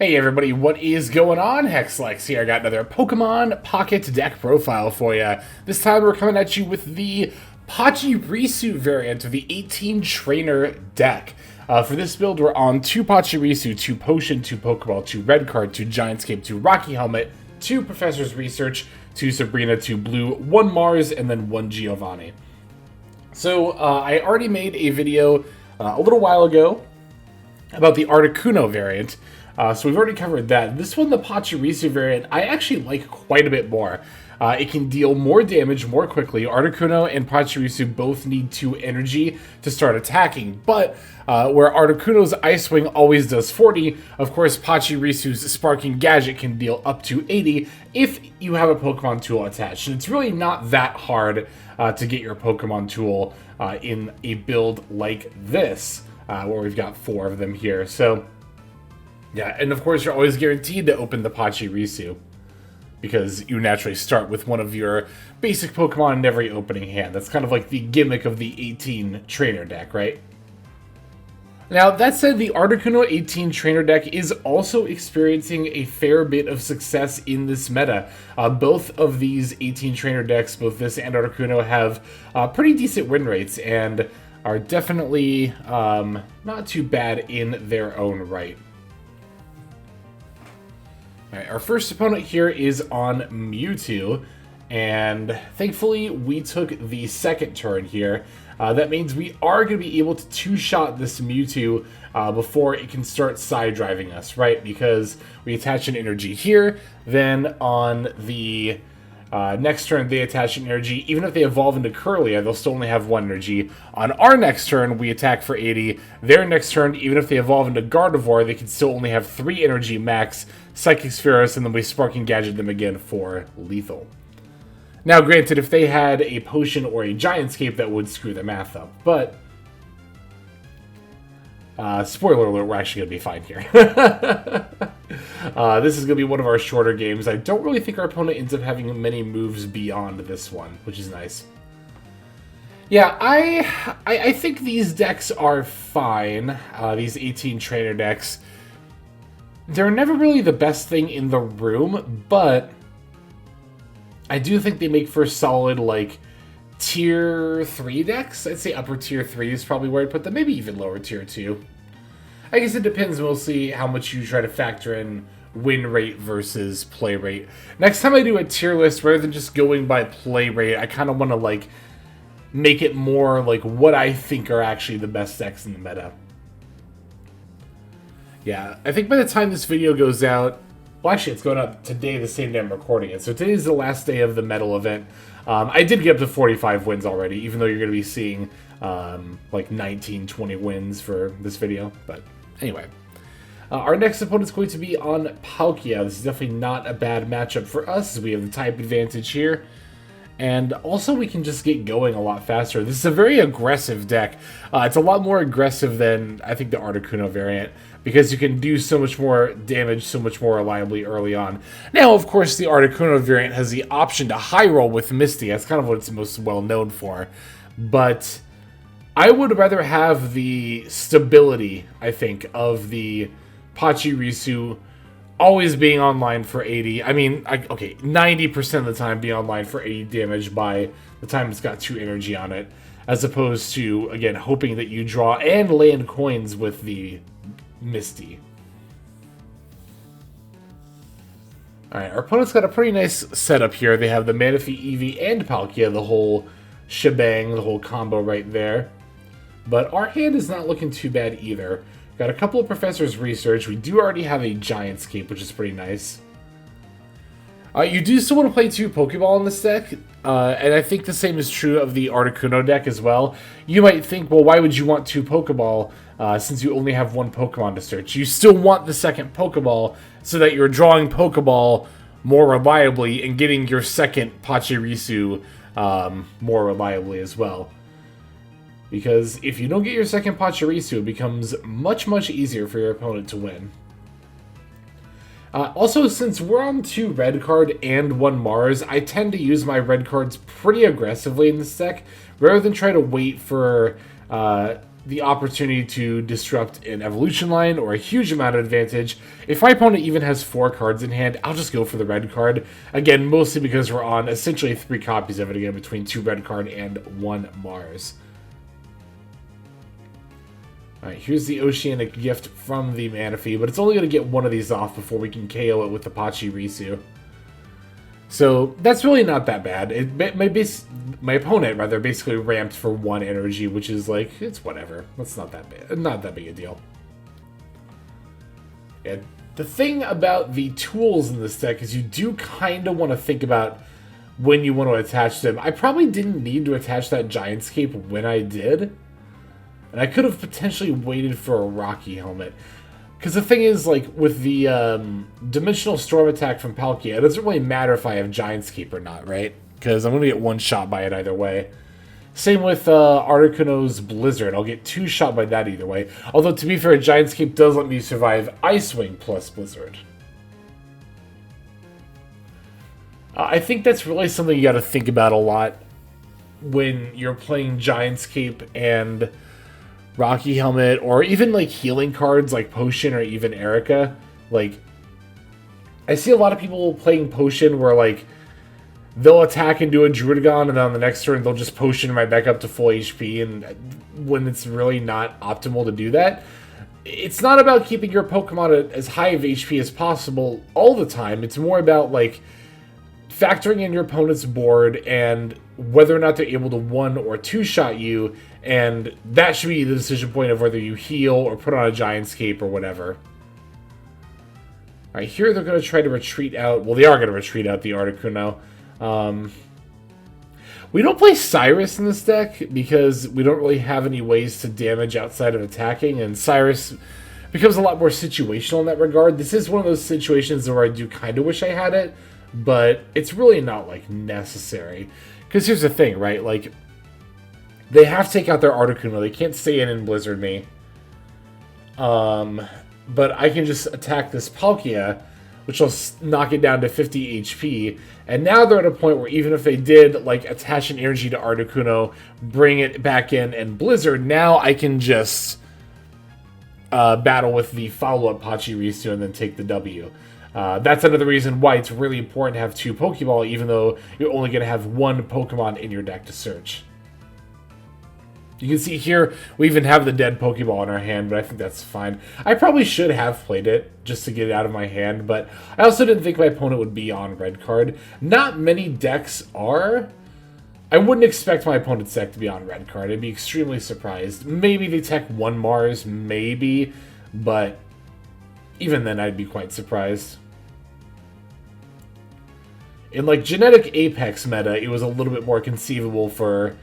Hey everybody, what is going on? Hexlex here. I got another Pokemon Pocket deck profile for you. This time we're coming at you with the Pachirisu variant of the 18 Trainer deck. For this build, we're on 2 Pachirisu, 2 Potion, 2 Pokeball, 2 Red Card, 2 Giantscape, 2 Rocky Helmet, 2 Professor's Research, 2 Sabrina, 2 Blue, 1 Mars, and then 1 Giovanni. So, I already made a video a little while ago about the Articuno variant. So we've already covered that. This one, the Pachirisu variant, I actually like quite a bit more. It can deal more damage more quickly. Articuno and Pachirisu both need 2 energy to start attacking, but where Articuno's Ice Wing always does 40, of course Pachirisu's Sparking Gadget can deal up to 80 if you have a Pokemon tool attached. And it's really not that hard to get your Pokemon tool in a build like this, where we've got 4 of them here. So yeah, and of course you're always guaranteed to open the Pachirisu, because you naturally start with one of your basic Pokemon in every opening hand. That's kind of like the gimmick of the 18 Trainer deck, right? Now, that said, the Articuno 18 Trainer deck is also experiencing a fair bit of success in this meta. Both of these 18 Trainer decks, both this and Articuno, have pretty decent win rates and are definitely not too bad in their own right. Alright, our first opponent here is on Mewtwo, and thankfully we took the second turn here. That means we are going to be able to two-shot this Mewtwo before it can start side driving us, right? Because we attach an energy here, then on the next turn they attach an energy. Even if they evolve into Curlia, they'll still only have 1 energy. On our next turn, we attack for 80. Their next turn, even if they evolve into Gardevoir, they can still only have 3 energy max, Psychic Spheros, and then we Sparking Gadget them again for lethal. Now, granted, if they had a Potion or a Giantscape, that would screw their math up, but spoiler alert, we're actually going to be fine here. This is going to be one of our shorter games. I don't really think our opponent ends up having many moves beyond this one, which is nice. Yeah, I think these decks are fine, these 18 Trainer decks. They're never really the best thing in the room, but I do think they make for solid, like, tier 3 decks. I'd say upper tier 3 is probably where I'd put them, maybe even lower tier 2. I guess it depends mostly how much you try to factor in win rate versus play rate. Next time I do a tier list, rather than just going by play rate, I kind of want to, like, make it more like what I think are actually the best decks in the meta. Yeah, I think by the time this video goes out, well, actually, it's going out today, the same day I'm recording it. So today's the last day of the medal event. I did get up to 45 wins already, even though you're going to be seeing like 19, 20 wins for this video. But anyway, our next opponent is going to be on Palkia. This is definitely not a bad matchup for us. We have the type advantage here. And also, we can just get going a lot faster. This is a very aggressive deck. It's a lot more aggressive than, I think, the Articuno variant, because you can do so much more damage so much more reliably early on. Now, of course, the Articuno variant has the option to high roll with Misty. That's kind of what it's most well known for. But I would rather have the stability, I think, of the Pachirisu always being online for 80. I mean, okay, 90% of the time being online for 80 damage by the time it's got 2 energy on it, as opposed to, again, hoping that you draw and land coins with the Misty. Alright, our opponent's got a pretty nice setup here. They have the Manaphy, Eevee, and Palkia, the whole shebang, the whole combo right there. But our hand is not looking too bad either. Got a couple of Professor's Research. We do already have a Giantscape, which is pretty nice. You do still want to play 2 Pokeball in this deck, and I think the same is true of the Articuno deck as well. You might think, well, why would you want 2 Pokeball since you only have 1 Pokemon to search? You still want the second Pokeball so that you're drawing Pokeball more reliably and getting your second Pachirisu more reliably as well. Because if you don't get your second Pachirisu, it becomes much, much easier for your opponent to win. Also, since we're on 2 Red Card and 1 Mars, I tend to use my Red Cards pretty aggressively in this deck, rather than try to wait for the opportunity to disrupt an evolution line or a huge amount of advantage. If my opponent even has 4 cards in hand, I'll just go for the red card. Again, mostly because we're on essentially 3 copies of it again, between 2 red card and 1 Mars. Alright, here's the Oceanic Gift from the Manaphy, but it's only going to get 1 of these off before we can KO it with the Pachirisu. So that's really not that bad. My opponent, rather, basically ramped for 1 energy, which is like, it's whatever. That's not that bad. Not that big a deal. Yeah, the thing about the tools in this deck is you do kind of want to think about when you want to attach them. I probably didn't need to attach that Giant's Cape when I did. And I could have potentially waited for a Rocky Helmet. Because the thing is, like, with the Dimensional Storm attack from Palkia, it doesn't really matter if I have Giant's Cape or not, right? Because I'm going to get 1 shot by it either way. Same with Articuno's Blizzard. I'll get 2 shot by that either way. Although, to be fair, Giant's Cape does let me survive Ice Wing plus Blizzard. I think that's really something you got to think about a lot when you're playing Giant's Cape and Rocky Helmet, or even like healing cards like Potion or even Erica. Like, I see a lot of people playing Potion where like they'll attack and do a Druidagon, and then on the next turn they'll just Potion right back up to full HP, and when it's really not optimal to do that. It's not about keeping your Pokemon at as high of HP as possible all the time. It's more about like factoring in your opponent's board and whether or not they're able to 1 or 2 shot you, and that should be the decision point of whether you heal or put on a Giant's Cape or whatever. Alright, here they're going to try to retreat out. Well, they are going to retreat out the Articuno. We don't play Cyrus in this deck because we don't really have any ways to damage outside of attacking, and Cyrus becomes a lot more situational in that regard. This is one of those situations where I do kind of wish I had it, but it's really not, like, necessary. Because here's the thing, right? Like, they have to take out their Articuno. They can't stay in and Blizzard me. But I can just attack this Palkia, which will knock it down to 50 HP. And now they're at a point where even if they did, like, attach an energy to Articuno, bring it back in, and Blizzard, now I can just battle with the follow-up Pachirisu and then take the W. That's another reason why it's really important to have 2 Pokeball, even though you're only going to have 1 Pokemon in your deck to search. You can see here, we even have the dead Pokeball in our hand, but I think that's fine. I probably should have played it, just to get it out of my hand, but I also didn't think my opponent would be on red card. Not many decks are. I wouldn't expect my opponent's deck to be on red card. I'd be extremely surprised. Maybe they tech 1 Mars, maybe, but even then I'd be quite surprised. In, like, Genetic Apex meta, it was a little bit more conceivable for,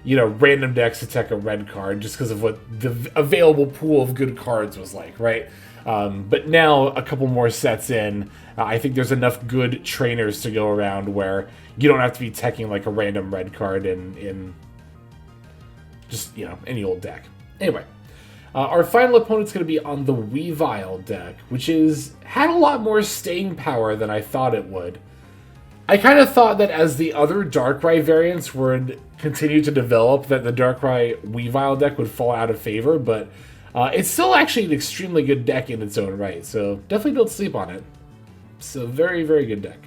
you know, random decks to tech a red card just because of what the available pool of good cards was like, right? But now, a couple more sets in, I think there's enough good trainers to go around where you don't have to be teching, like, a random red card in just, you know, any old deck. Anyway, our final opponent's going to be on the Weavile deck, which had a lot more staying power than I thought it would. I kind of thought that as the other Darkrai variants would continue to develop, that the Darkrai Weavile deck would fall out of favor, but it's still actually an extremely good deck in its own right, so definitely don't sleep on it. It's a very, very good deck.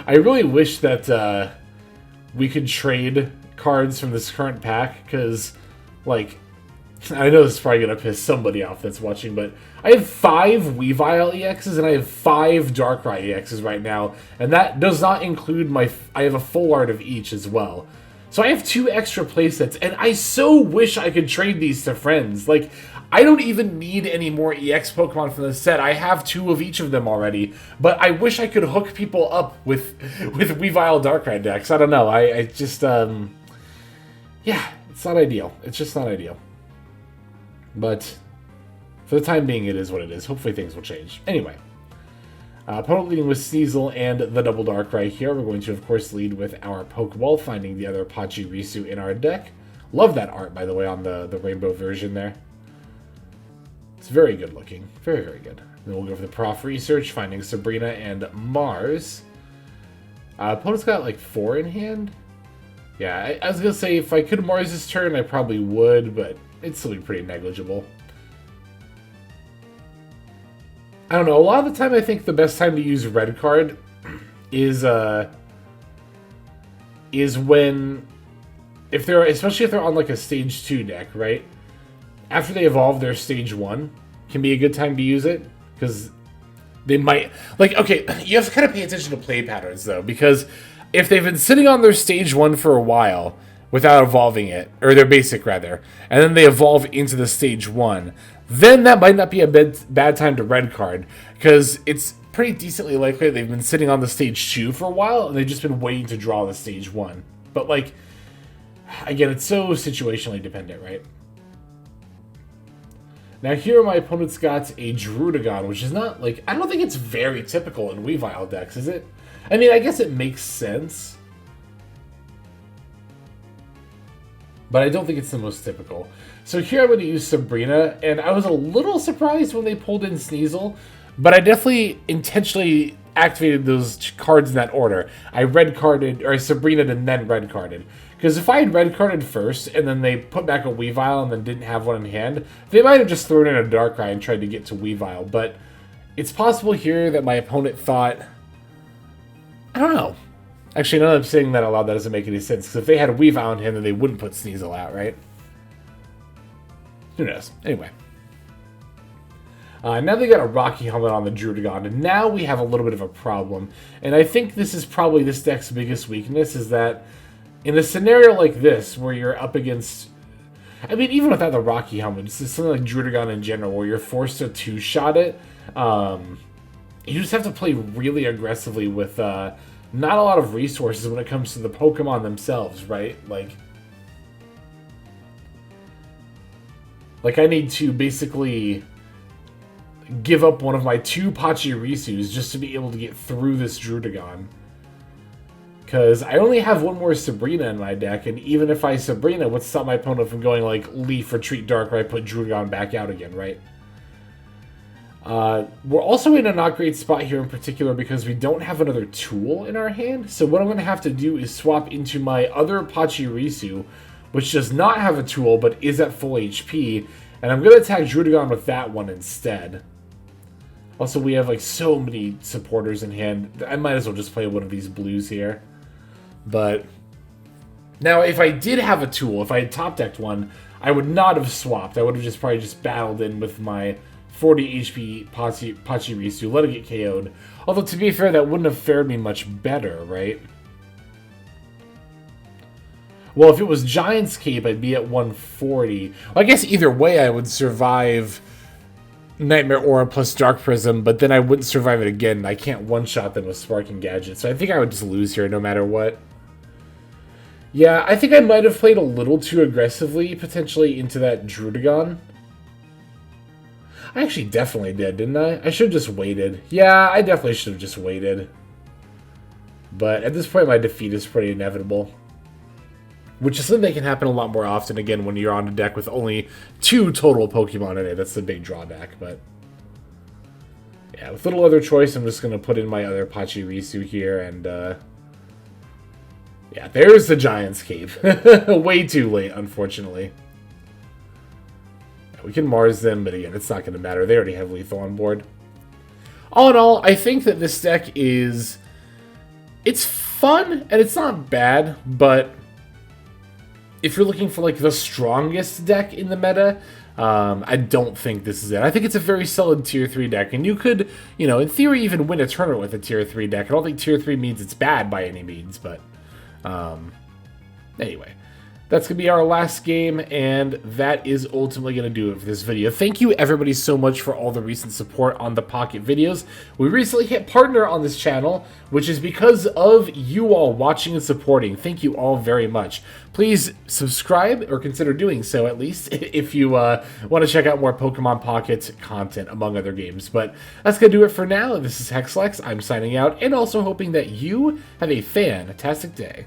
I really wish that we could trade cards from this current pack, because, like, I know this is probably going to piss somebody off that's watching, but I have 5 Weavile EXs and I have 5 Darkrai EXs right now, and that does not include I have a full art of each as well. So I have 2 extra playsets, and I so wish I could trade these to friends. Like, I don't even need any more EX Pokemon from this set. I have 2 of each of them already, but I wish I could hook people up with Weavile Darkrai decks. I don't know. I just, yeah, it's not ideal. It's just not ideal. But for the time being, it is what it is. Hopefully things will change. Anyway, opponent leading with Sneasel and the double Darkrai here. We're going to, of course, lead with our Pokeball, finding the other Pachirisu in our deck. Love that art, by the way, on the rainbow version there. It's very good looking. Very, very good. Then we'll go for the Prof Research, finding Sabrina and Mars. Opponent's got like 4 in hand. Yeah, I was going to say, if I could Mars this turn, I probably would, but it'd still be pretty negligible. I don't know, a lot of the time I think the best time to use red card is when, especially if they're on like a stage 2 deck, right? After they evolve their stage 1, can be a good time to use it, because they might, like, okay, you have to kind of pay attention to play patterns, though, because if they've been sitting on their stage 1 for a while without evolving it, or their basic, rather, and then they evolve into the stage 1, then that might not be a bad time to red card, because it's pretty decently likely they've been sitting on the stage 2 for a while, and they've just been waiting to draw the stage 1. But, like, again, it's so situationally dependent, right? Now here my opponent's got a Druidagon, which is not, like, I don't think it's very typical in Weavile decks, is it? I mean, I guess it makes sense, but I don't think it's the most typical. So here I'm going to use Sabrina, and I was a little surprised when they pulled in Sneasel, but I definitely intentionally activated those cards in that order. I red carded, or I Sabrina'd and then red carded. Because if I had red carded first, and then they put back a Weavile and then didn't have one in hand, they might have just thrown in a Darkrai and tried to get to Weavile. But it's possible here that my opponent thought, I don't know. Actually, now that I'm saying that out loud, that doesn't make any sense. Because if they had a Weavile in hand, then they wouldn't put Sneasel out, right? Who knows? Anyway. Now they got a Rocky Helmet on the Druidagon, and now we have a little bit of a problem. And I think this is probably this deck's biggest weakness, is that in a scenario like this, where you're up against, I mean, even without the Rocky Helmet, it's just something like Druidagon in general, where you're forced to two-shot it, you just have to play really aggressively with not a lot of resources when it comes to the Pokemon themselves, right? Like I need to basically give up one of my 2 Pachirisus just to be able to get through this Druidagon. Because I only have one more Sabrina in my deck, and even if I Sabrina, what's stop my opponent from going like Leaf, Retreat, Darkrai, put Druidagon back out again, right? We're also in a not great spot here in particular because we don't have another tool in our hand. So what I'm going to have to do is swap into my other Pachirisu, which does not have a tool but is at full HP, and I'm going to attack Druidagon with that one instead. Also, we have like so many supporters in hand. I might as well just play one of these blues here. But now, if I did have a tool, if I had top decked one, I would not have swapped. I would have probably just battled in with my 40 HP Pachirisu, let it get KO'd. Although, to be fair, that wouldn't have fared me much better, right? Well, if it was Giant's Cape, I'd be at 140. Well, I guess either way, I would survive Nightmare Aura plus Dark Prism, but then I wouldn't survive it again. I can't one-shot them with Sparking Gadget, so I think I would just lose here no matter what. Yeah, I think I might have played a little too aggressively, potentially, into that Druidagon. I actually definitely did, didn't I? I should have just waited. Yeah, I definitely should have just waited. But at this point, my defeat is pretty inevitable. Which is something that can happen a lot more often, again, when you're on a deck with only 2 total Pokemon in it. That's the big drawback, but yeah, with little other choice, I'm just going to put in my other Pachirisu here, and yeah, there's the Giant's Cape. Way too late, unfortunately. We can Mars them, but again, it's not going to matter. They already have Lethal on board. All in all, I think that this deck is... it's fun, and it's not bad, but if you're looking for like the strongest deck in the meta, I don't think this is it. I think it's a very solid Tier 3 deck, and you could, you know, in theory, even win a tournament with a Tier 3 deck. I don't think Tier 3 means it's bad by any means, but anyway. That's going to be our last game, and that is ultimately going to do it for this video. Thank you, everybody, so much for all the recent support on the Pocket videos. We recently hit partner on this channel, which is because of you all watching and supporting. Thank you all very much. Please subscribe, or consider doing so at least, if you want to check out more Pokemon Pocket content, among other games. But that's going to do it for now. This is Hexlex. I'm signing out, and also hoping that you have a fantastic day.